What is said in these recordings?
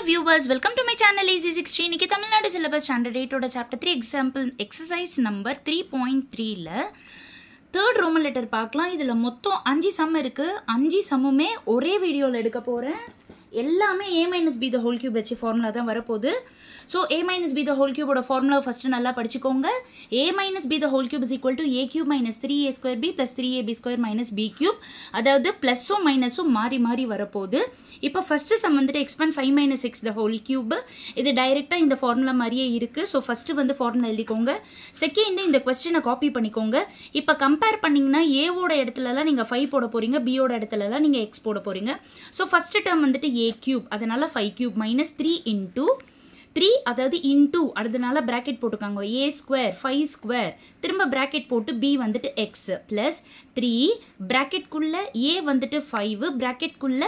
viewers, welcome to my channel Easy 16. இன்னைக்கு Tamil Nadu syllabus standard 8 ஓட chapter 3 example exercise number 3.3 ல third roman letter பார்க்கலாம். இதுல மொத்தம் 5 sum இருக்கு. 5 sumமே ஒரே வீடியோல எடுக்க போறேன். எல்லாமே a minus b the whole cube வச்சு ஃபார்முலா தான் வரப்போகுது. So a minus b the whole cube ஓட ஃபார்முலா ஃபர்ஸ்ட் நல்லா படிச்சுக்கோங்க. a minus b the whole cube is equal to a cube minus 3a square b plus 3ab square minus b cube. அதாவது பிளஸும் மைனஸும் மாறி மாறி வரப்போகுது. இப்போ ஃபர்ஸ்ட் சம் வந்துட்டு expand 5 minus x the whole cube. இது டைரக்டா இந்த ஃபார்முலா மாதிரியே இருக்கு. ஸோ ஃபர்ஸ்ட் வந்து ஃபார்முலா எழுதிக்கோங்க. செகண்ட் இந்த கொஸ்டினை காப்பி பண்ணிக்கோங்க. இப்போ கம்பேர் பண்ணீங்கன்னா a ஓட இடத்துலலாம் நீங்க 5 போட போறீங்க, b ஓட இடத்துலலாம் நீங்க x போட போறீங்க. ஸோ ஃபர்ஸ்ட் டேர்ம் வந்துட்டு a cube, அதனால 5 cube minus 3 into 3, அதாவது into அதனால bracket போட்டுக்காங்க a square 5 square, திரும்ப bracket போட்டு b வந்துட்டு x plus 3 bracket குள்ள a வந்துட்டு 5 bracket குள்ள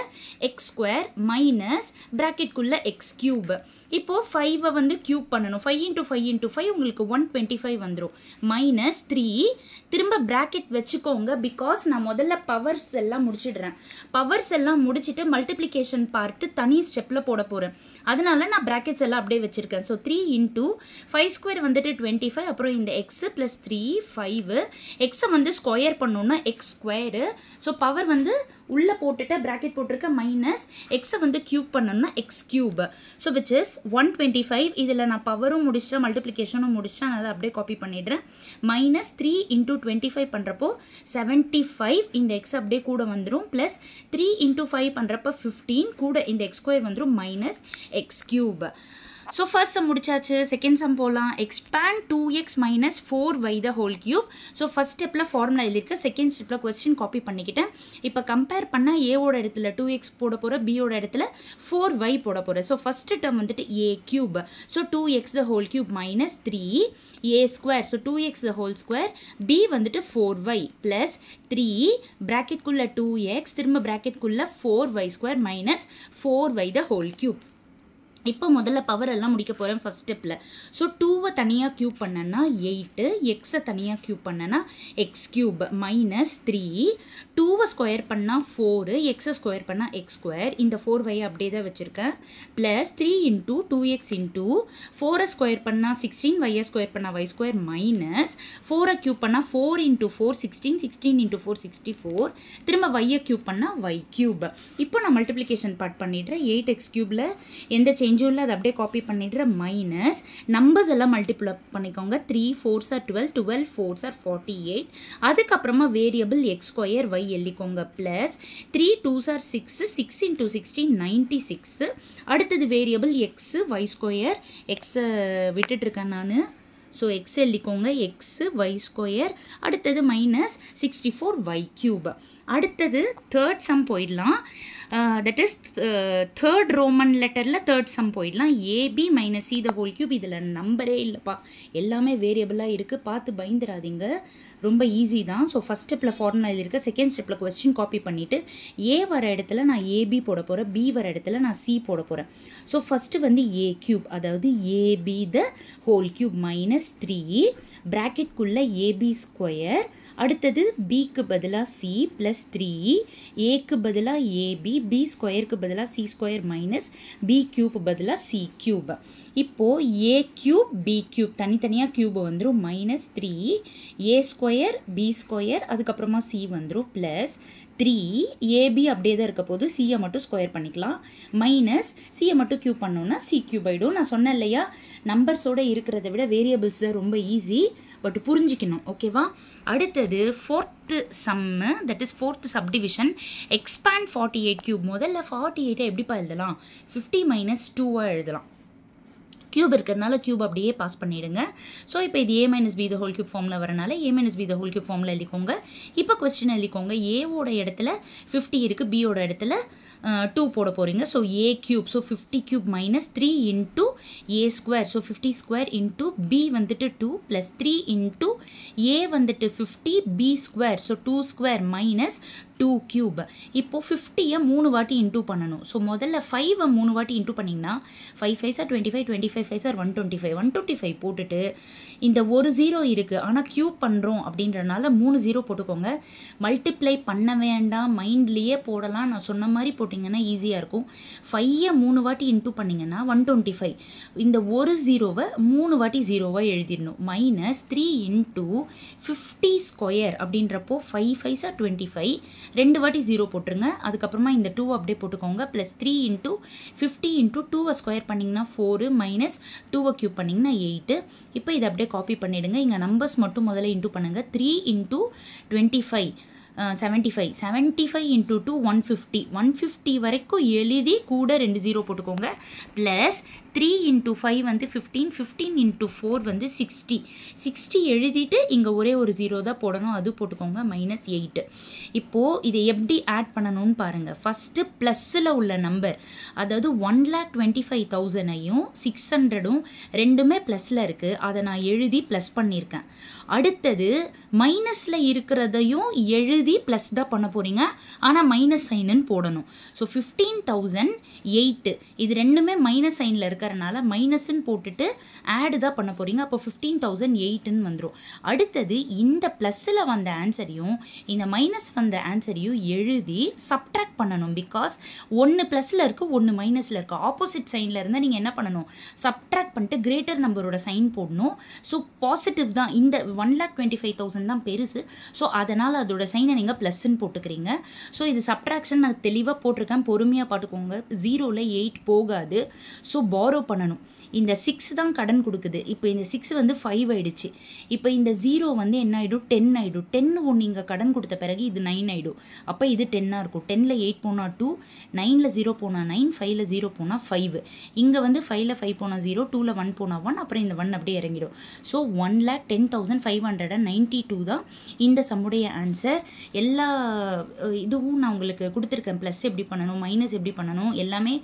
x square minus bracket குள்ள x cube. இப்போ 5 வந்து cube பண்ணனும். 5 into 5 into 5 உங்களுக்கு 125 வந்துரும். minus 3 திரும்ப bracket வச்சுக்கோங்க. because நான் முதல்ல பவர்ஸ் எல்லாம் முடிச்சிடுறேன். பவர்ஸ் எல்லாம் முடிச்சிட்டு மல்டிப்ளிகேஷன் பார்ட் தனி ஸ்டெப்ல போட போறேன். அதனால நான் brackets எல்லாம் அப்படியே வச்சிருக்கேன். so 3 into 5 square வந்துட்டு 25, அப்புறம் இந்த x plus 3 5, x வந்து ஸ்கொயர் பண்ணனும்னா x square. so பவர் வந்து உள்ள போட்டுட்டு bracket போட்டுருக்க minus x வந்து cube பண்ணனும்னா x cube. so which is 125. இதுல நான் பவரும் முடிச்சிட்டேன், மல்டிப்ளிகேஷனும் முடிச்சிட்டேன். அதனால அப்படியே காப்பி பண்ணிடுறேன். minus 3 into 25 பண்றப்போ 75, இந்த x அப்படியே கூட வந்துரும். plus 3 into 5 பண்றப்போ 15, கூட இந்த x square வந்துரும் minus x cube. So first sum முடிச்சாச்சு. second sum போலாம். expand 2x minus 4y the whole cube. so first stepல formula எழுதிருக்க, second stepல question copy பண்ணிக்கிட்டேன். இப்போ compare பண்ணா a ஓட இடத்துல 2x போட போற, b ஓட இடத்துல 4y போட போற. so first term வந்துட்டு a cube. so 2x the whole cube minus 3a square. so 2x the whole square, b வந்துட்டு 4y plus 3 bracket குள்ள 2x, திரும்ப bracket குள்ள 4y square minus 4y the whole cube. இப்போ முதல்ல power எல்லாம் முடிக்க போறேன் ஃபர்ஸ்ட் ஸ்டெப்ல. ஸோ 2வை தனியாக கியூப் பண்ணனா 8, எக்ஸை தனியாக கியூப் பண்ணனா எக்ஸ் கியூப் மைனஸ் 3, 2வை ஸ்கொயர் பண்ணா 4, எக்ஸை ஸ்கொயர் பண்ணா எக்ஸ் ஸ்கொயர். இந்த 4y அப்படியே தான் வச்சிருக்கேன். பிளஸ் 3 இன்டூ 2x இன்டூ 4ஐ ஸ்கொயர் பண்ணா 16, y ஸ்கொயர் பண்ணா y ஸ்கொயர் மைனஸ் 4ஐ கியூப் பண்ணா 4 இன்டூ 4 16, 16 இன்டூ 4 64, திரும்ப y கியூப் பண்ணா y கியூப். இப்போ நான் மல்டிப்ளிகேஷன் பார்ட் பண்ணிடுறேன். 8x கியூப்ல எந்த சேஞ்ச் அது அப்படியே காப்பி பண்ணிடுற. மைனஸ் நம்பர்ஸ் எல்லாம் மல்டிப்ளை பண்ணிக்கோங்க. 3 4s are 12, 12 4s are 48. அதுக்கப்புறமா வேரியபிள் எக்ஸ் ஸ்கொயர் y எழுதிக்கோங்க. Plus 3 2s are 6, 6 into 16 96. அடுத்தது variable x y square, x விட்டுட்டு இருக்கேன் நான். ஸோ எக்ஸ் எழுதிக்கோங்க, எக்ஸ் y ஸ்கொயர். அடுத்தது மைனஸ் 64 y கியூப். அடுத்தது தேர்ட் சம் போயிடலாம். தட் இஸ் தேர்ட் ரோமன் லெட்டரில் தேர்ட் சம் போயிடலாம். A b minus c the whole cube. இதில் நம்பரே இல்லைப்பா, எல்லாமே வேரியபிளாக இருக்குது. பார்த்து பயந்துடாதீங்க, ரொம்ப ஈஸி தான். ஸோ ஃபஸ்ட் ஸ்டெப்பில் ஃபார்முலா எழுதியிருக்க, செகண்ட் ஸ்டெப்பில் கொஸ்டின் காப்பி பண்ணிவிட்டு ஏ வர இடத்துல நான் ஏபி போட போகிறேன், பி வர இடத்துல நான் சி போட போகிறேன். ஸோ ஃபஸ்ட்டு வந்து ஏ கியூப், அதாவது AB the whole cube minus 3 ப்ராக்கெட்குள்ளே ஏபி ஸ்கொயர். அடுத்தது பிக்கு பதிலாக சி ப்ளஸ் 3, ஏக்கு பதிலாக ஏபி, பி ஸ்கொயருக்கு பதிலாக c square minus b cube பதிலாக சி கியூப். இப்போது ஏ கியூப் பி கியூப் தனித்தனியாக கியூப் வந்துடும். Minus 3 a square b square, அதுக்கப்புறமா சி வந்துடும். ப்ளஸ் 3 ஏபி அப்படியே தான் இருக்க போது, சியை மட்டும் ஸ்கொயர் பண்ணிக்கலாம். மைனஸ் சியை மட்டும் கியூப் பண்ணோன்னா சி கியூப் ஆகிடும். நான் சொன்னேன் இல்லையா, நம்பர்ஸோடு இருக்கிறத விட வேரியபிள்ஸ் தான் ரொம்ப ஈஸி, பட் புரிஞ்சிக்கணும். ஓகேவா? அடுத்தது fourth Jammu, that is fourth subdivision. Expand 48 cube. முதல்ல 48 எப்படிப்பா எழுதலாம்? 50 மைனஸ் 2 எழுதலாம். கியூப் இருக்கிறதுனால கியூப் அப்படியே பாஸ் பண்ணிடுங்க. ஸோ இப்போ இது a minus b the whole cube ஃபார்மில் வரனால a minus b the whole cube ஃபார்மில் எழுதிக்கோங்க. இப்போ கொஸ்டின் எழுதிக்கோங்க. ஏவோட இடத்துல 50 இருக்குது, பியோட இடத்துல 2 போட போகிறீங்க. So A cube, so 50 cube minus 3 into A square, so 50 square into B வந்துட்டு 2 ப்ளஸ் 3 இன்டூ ஏ வந்துட்டு 50 B square, so 2 square minus 2 cube. இப்போ 50-ஐ 3 வாட்டி இன்டூ பண்ணணும். ஸோ முதல்ல 5-ஐ 3 வாட்டி இன்டூ பண்ணிங்கன்னா 5 5 are 25, 25 5 are 125, 125 போட்டுட்டு இந்த ஒரு 0 இருக்குது, ஆனால் கியூப் பண்ணுறோம் அப்படின்றனால 3 0 போட்டுக்கோங்க. மல்டிப்ளை பண்ண வேண்டாம், மைண்ட்லேயே போடலாம். நான் சொன்ன மாதிரி போட்டிங்கன்னா ஈஸியாக இருக்கும். 5-ஐ 3 வாட்டி இன்டூ பண்ணிங்கன்னா 125. இந்த ஒரு 0-வை 3 வாட்டி 0-வா எழுதிடணும். -3 into 50 ஸ்கொயர் அப்படின்றப்போ 5 5 are 25, 2 வாட்டி 0 போட்டுருங்க. அதுக்கப்புறமா இந்த 2 அப்படியே போட்டுக்கோங்க. ப்ளஸ் 3 into 50 into 2-வை ஸ்கொயர் பண்ணிங்கன்னா 4 மைனஸ் 2-வை கியூப் பண்ணிங்கன்னா 8. இப்போ இதை அப்படியே காப்பி பண்ணிவிடுங்க. இங்கே நம்பர்ஸ் மட்டும் முதல்ல இன்டூ பண்ணுங்கள். 3 into 25 75, 75 into 2 150, 150 வரைக்கும் எழுதி கூட 2 0 போட்டுக்கோங்க. ப்ளஸ் 3 into 5 வந்து 15, 15 into 4 வந்து 60, 60 எழுதிட்டு இங்கே ஒரே ஒரு 0 தான் போடணும், அது போட்டுக்கோங்க. -8. இப்போது இதை எப்படி ஆட் பண்ணணும்னு பாருங்கள். ஃபஸ்ட்டு ப்ளஸ்ஸில் உள்ள நம்பர், அதாவது 1,25,000ஐயும் 600-ம் ரெண்டுமே ப்ளஸில் இருக்குது, அதை நான் எழுதி ப்ளஸ் பண்ணியிருக்கேன். அடுத்தது மைனஸில் இருக்கிறதையும் எழுதி ப்ளஸ் தான் பண்ண போகிறீங்க, ஆனால் மைனஸ் சைனுன்னு போடணும். ஸோ 15,008 இது ரெண்டுமே மைனஸ் சைனில் இருக்கிறனால மைனஸ்ன்னு போட்டுட்டு ஆடு தான் பண்ண போகிறீங்க. அப்போ 15,008ன்னு வந்துடும். அடுத்தது இந்த ப்ளஸ்ஸில் வந்த ஆன்சரையும் இந்த மைனஸ் வந்த ஆன்சரையும் எழுதி சப்ட்ராக்ட் பண்ணணும். பிகாஸ் ஒன்று ப்ளஸில் இருக்குது, ஒன்று மைனஸில் இருக்குது. ஆப்போசிட் சைனில் இருந்தால் நீங்கள் என்ன பண்ணணும், சப்ட்ராக்ட் பண்ணிட்டு கிரேட்டர் நம்பரோட சைன் போடணும். ஸோ பாசிட்டிவ் தான், இந்த 1,25,000 தான் பெருசு. ஸோ அதனால் அதோட சைனை நீங்கள் ப்ளஸ்ன்னு போட்டுக்கிறீங்க. ஸோ இது சப்ட்ராக்ஷன் நான் தெளிவாக போட்டிருக்கேன், பொறுமையாக பார்த்துக்கோங்க. 0ல் 8 போகாது. ஸோ பாரோ பண்ணணும். இந்த 6 தான் கடன் கொடுக்குது. இப்போ இந்த 6 வந்து 5 ஆயிடுச்சு. இப்போ இந்த 0 வந்து என்ன ஆகிடும், 10 ஆகிடும். 10 ஒன்று இங்கே கடன் கொடுத்த பிறகு இது 9 ஆகிடும். அப்போ இது 10ஆக இருக்கும். 10ல் 8 போனால் 2, 9ல் 0 போனால் 9, 5ல் 0 போனால் 5. இங்கே வந்து 5ல் 5 போனால் 0, 2ல் 1 போனால் 1, அப்புறம் இந்த 1 அப்படியே இறங்கிடும். ஸோ 1,10,592 தான் இந்த சம்முடைய ஆன்சர். எல்லா இதுவும் நான் உங்களுக்கு கொடுத்துருக்கேன். ப்ளஸ் எப்படி பண்ணணும், மைனஸ் எப்படி பண்ணணும், எல்லாமே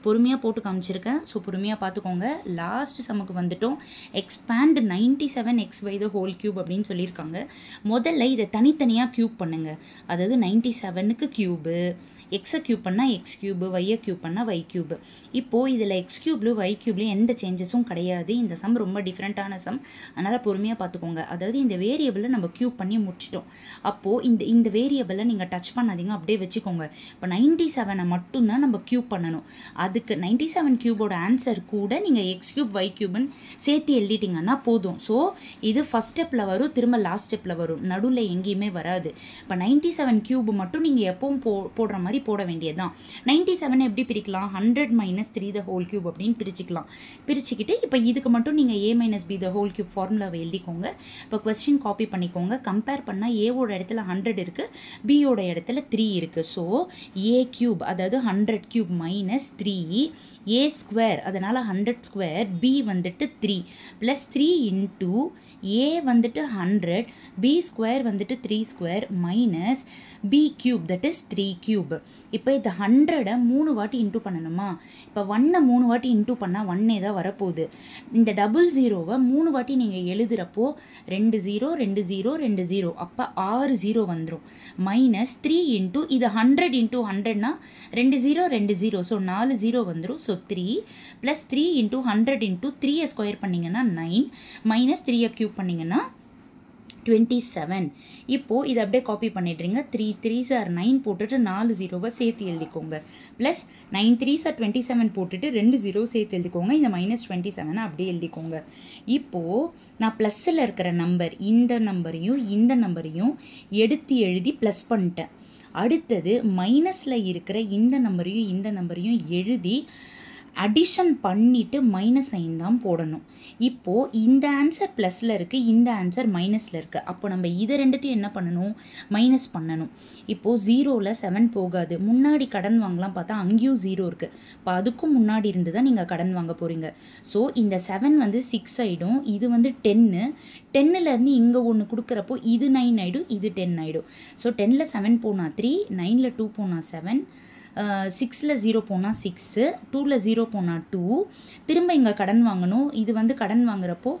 பொறுமையாக போட்டு காமிச்சிருக்கேன். ஸோ பொறுமையாக பார்த்துக்கோங்க. லாஸ்ட் சம்முக்கு வந்துட்டோம். Expand 97x by the whole cube அப்படின்னு சொல்லியிருக்காங்க. முதல்ல இதை தனித்தனியாக க்யூப் பண்ணுங்க. அதாவது 97க்கு க்யூபு, எக்ஸை க்யூப் பண்ணால் எக்ஸ் க்யூபு, ஒய்யை க்யூப் பண்ணால் ஒய் க்யூபு. இப்போது இதில் எக்ஸ் க்யூப்லையும் ஒய் க்யூப்லையும் எந்த சேஞ்சஸும் கிடையாது. இந்த சம் ரொம்ப டிஃப்ரெண்ட்டான சம், அதனால் பொறுமையாக பார்த்துக்கோங்க. அதாவது இந்த வேரியபிளை நம்ம க்யூப் பண்ணி முடிச்சிட்டோம். அப்போது இந்த வேரியபிளை நீங்கள் டச் பண்ணாதீங்க, அப்படியே வச்சுக்கோங்க. இப்போ 97 மட்டும்தான் நம்ம க்யூப் பண்ணணும். அதுக்கு 97 க்யூபோட ஆன்சர் கூட நீங்கள் எக்ஸ் க்யூப் ஒய் க்யூப்னு சேர்த்து எழுதிட்டிங்கன்னா போதும். ஸோ இது ஃபஸ்ட் ஸ்டெப்பில் வரும், திரும்ப லாஸ்ட் ஸ்டெப்பில் வரும், நடுவில் எங்கேயுமே வராது. இப்போ 97 க்யூப் மட்டும் நீங்கள் எப்பவும் போடுற மாதிரி போட வேண்டியதுதான். 97 எப்படி பிரிக்கலாம், 100 - 3 the whole cube அப்படின்னு பிரிச்சுக்கலாம். பிரிச்சுக்கிட்டு இப்போ இதுக்கு மட்டும் நீங்கள் a - b the whole cube ஃபார்முலாவை எழுதிக்கோங்க. இப்போ கொஸ்டின் காப்பி பண்ணிக்கோங்க. கம்பேர் பண்ணால் ஏவோட இடத்துல 100 இருக்குது, பியோட இடத்துல 3 இருக்குது. ஸோ a cube அதாவது 100 cube minus 3 a square, அதனால் 100 square, b வந்துட்டு 3 ப்ளஸ் 3 into a வந்துட்டு 100, b square வந்துட்டு 3 square minus b cube that is 3 cube. இப்போ இந்த 100-ஐ 3 வாட்டி இன்டூ பண்ணணுமா? இப்போ 1-ஐ 3 வாட்டி இன்டூ பண்ணால் 1 தான் வரப்போகுது. இந்த 00-வை 3 வாட்டி நீங்கள் எழுதுகிறப்போ 2 0 2 0 2 0, அப்போ 6 0 வந்துடும். மைனஸ் 3 இன்டூ இது 100 இன்டூ 100னா 2 0 2 0, ஸோ 4 0 வந்துடும். ஸோ 3 ப்ளஸ் 3 இன்டூ 100 இன்டூ 3-ஐ ஸ்கொயர் பண்ணிங்கன்னா 9 மைனஸ் 3-ஐ க்யூப் பண்ணிங்கன்னா 27. இப்போது இதை அப்படியே காப்பி பண்ணிடுறீங்க. 3 3s are 9 போட்டுட்டு 4 0-வை சேர்த்து எழுதிக்கோங்க. ப்ளஸ் 9 3s are 27 போட்டுட்டு 2 0 சேர்த்து எழுதிக்கோங்க. இந்த -27 அப்படியே எழுதிக்கோங்க. இப்போது நான் ப்ளஸ்ஸில் இருக்கிற நம்பர் இந்த நம்பரையும் இந்த நம்பரையும் எடுத்து எழுதி ப்ளஸ் பண்ணிட்டேன். அடுத்தது மைனஸில் இருக்கிற இந்த நம்பரையும் எழுதி அடிஷன் பண்ணிவிட்டு மைனஸ் சைன் தான் போடணும். இப்போது இந்த ஆன்சர் ப்ளஸில் இருக்குது, இந்த ஆன்சர் மைனஸில் இருக்குது. அப்போ நம்ம இதை ரெண்டுத்தையும் என்ன பண்ணணும், மைனஸ் பண்ணணும். இப்போது 0ல் 7 போகாது. முன்னாடி கடன் வாங்கலாம் பார்த்தா அங்கேயும் 0 இருக்குது. இப்போ அதுக்கும் முன்னாடி இருந்து தான் நீங்கள் கடன் வாங்க போகிறீங்க. ஸோ இந்த 7 வந்து 6 ஆகிடும், இது வந்து 10, 10லேருந்து இங்கே ஒன்று கொடுக்குறப்போ இது 9 ஆகிடும், இது 10 ஆகிடும். ஸோ 10ல் 7 போனால் 3, 9ல் 2 போனால் 7, 6ல் 0 போனால் 6, 2ல் 0 போனால் 2. திரும்ப இங்கே கடன் வாங்கணும். இது வந்து கடன் வாங்குறப்போ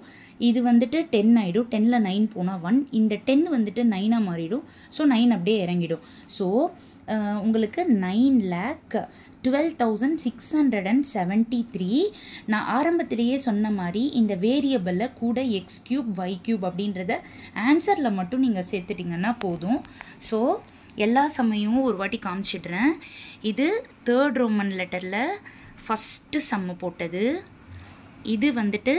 இது வந்துட்டு 10 ஆகிடும். 10ல் 9 போனால் 1. இந்த 10 வந்துட்டு 9ஆக மாறிடும். ஸோ 9 அப்படியே இறங்கிடும். ஸோ உங்களுக்கு 9,12,673. நான் ஆரம்பத்திலேயே சொன்ன மாதிரி இந்த வேரியபிளில் கூட x³ y³ அப்படின்றத ஆன்சரில் மட்டும் நீங்கள் சேர்த்துட்டிங்கன்னா போதும். ஸோ எல்லா சம்மையும் ஒரு வாட்டி காமிச்சிடுறேன். இது 3rd ரோமன் லெட்டரில் ஃபஸ்ட்டு சம்மு போட்டது. இது வந்துட்டு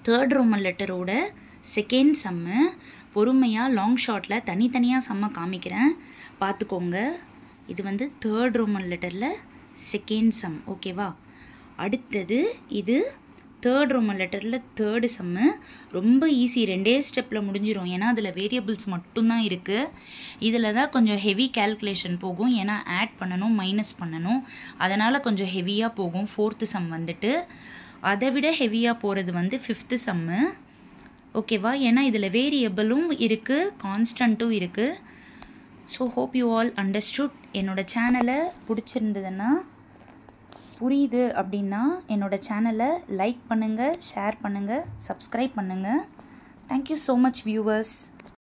3rd ரோமன் லெட்டரோட செகண்ட் சம்மு. பொறுமையாக லாங் ஷார்ட்டில் தனித்தனியாக சம்மை காமிக்கிறேன், பார்த்துக்கோங்க. இது வந்து 3rd ரோமன் லெட்டரில் செகண்ட் சம், ஓகேவா? அடுத்தது இது 3rd ரோமன் லெட்டரில் 3rd சம்மு. ரொம்ப ஈஸி, 2 ஸ்டெப்பில் முடிஞ்சிடும். ஏன்னா அதில் வேரியபிள்ஸ் மட்டும்தான் இருக்குது. இதில் தான் கொஞ்சம் ஹெவி கேல்குலேஷன் போகும். ஏன்னா ஆட் பண்ணணும், மைனஸ் பண்ணணும். அதனால் கொஞ்சம் ஹெவியாக போகும் 4th சம் வந்துட்டு. அதை விட ஹெவியாக போகிறது வந்து 5th சம்மு, ஓகேவா? ஏன்னா இதில் வேரியபிளும் இருக்குது, கான்ஸ்டண்ட்டும் இருக்குது. So hope you all understood. என்னோட சேனலை பிடிச்சிருந்ததுன்னா, புரியுது அப்படின்னா என்னோடய சேனலை லைக் பண்ணுங்கள், ஷேர் பண்ணுங்கள், சப்ஸ்கிரைப் பண்ணுங்கள். Thank you so much viewers.